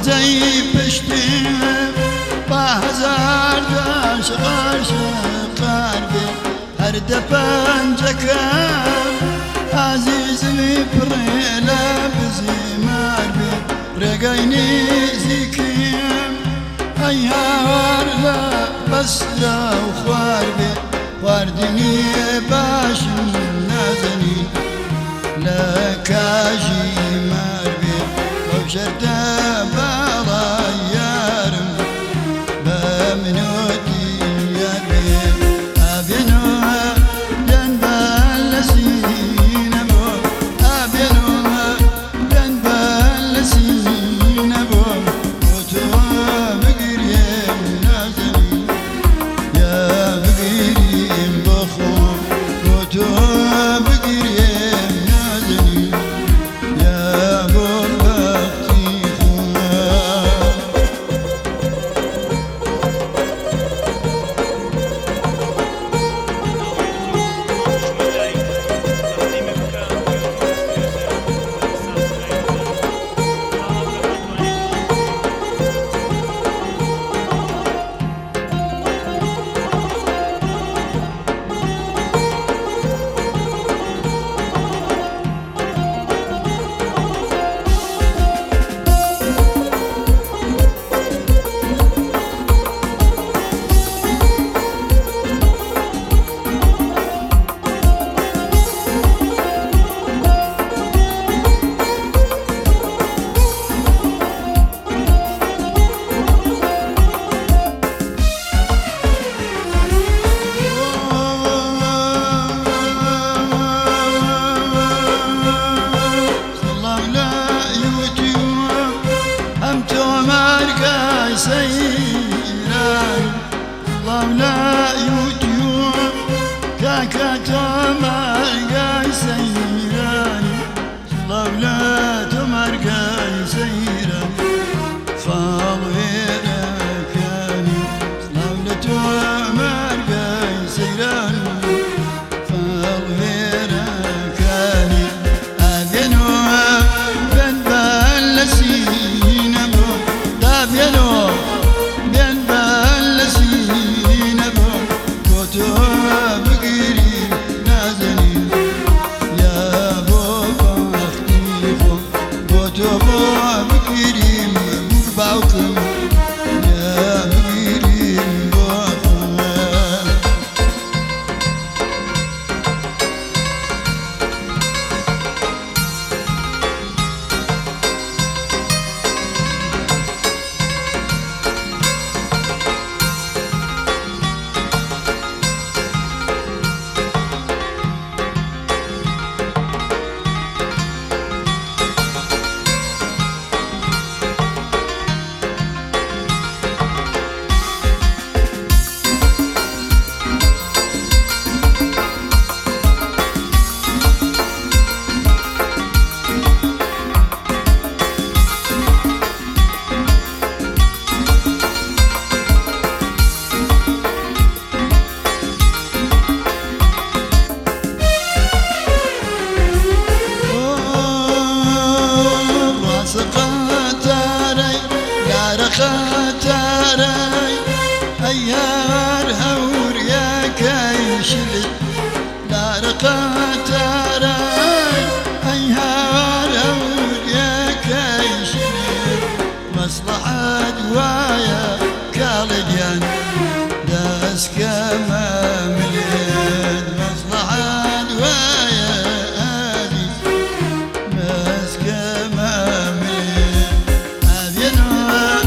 ڕۆژەی پشتیم با هەزار داش عاشقار بێ هەردە پەنجەکەم عەزیزمی پڕێ لە بزیمار بێ ڕێگەی نزیکیم ئەی هاوار لە بەسرا و خوار بێ خواردنی باشم نازەنی لە کاژی مار بێ ئەو شەردە باڵای یارم بە منۆتی یار بێ ئابێنەوە دەن بە لە سینەمۆ ئابێنەوە دەن بە لە سینەمۆ بۆ تۆ بگرێم نازەنی یا بگیریم بۆ خۆم بۆ تۆ بگیرێم نازەنی یا بۆ بەختی خۆم الله لا يوتيوب كاكا تمر قاي سيران الله لا تمر قاي سيران فاضينا كاني الله لا تمر قاي سيران فاضينا كاني أبينوها بن بالسينا دابينو بن بالسينا بوتو بقيري نازني يا بو بختي خو بوتو بقيري باوكم يا بقيري بوخم خاتاري أيار هور يا كيشلت دار خاتاري أيار هور يا كيشلت مصلحة دوايا كالجان داس كما مليت مصلحة دوايا هادي داس كما مليت أبينوها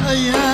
أيام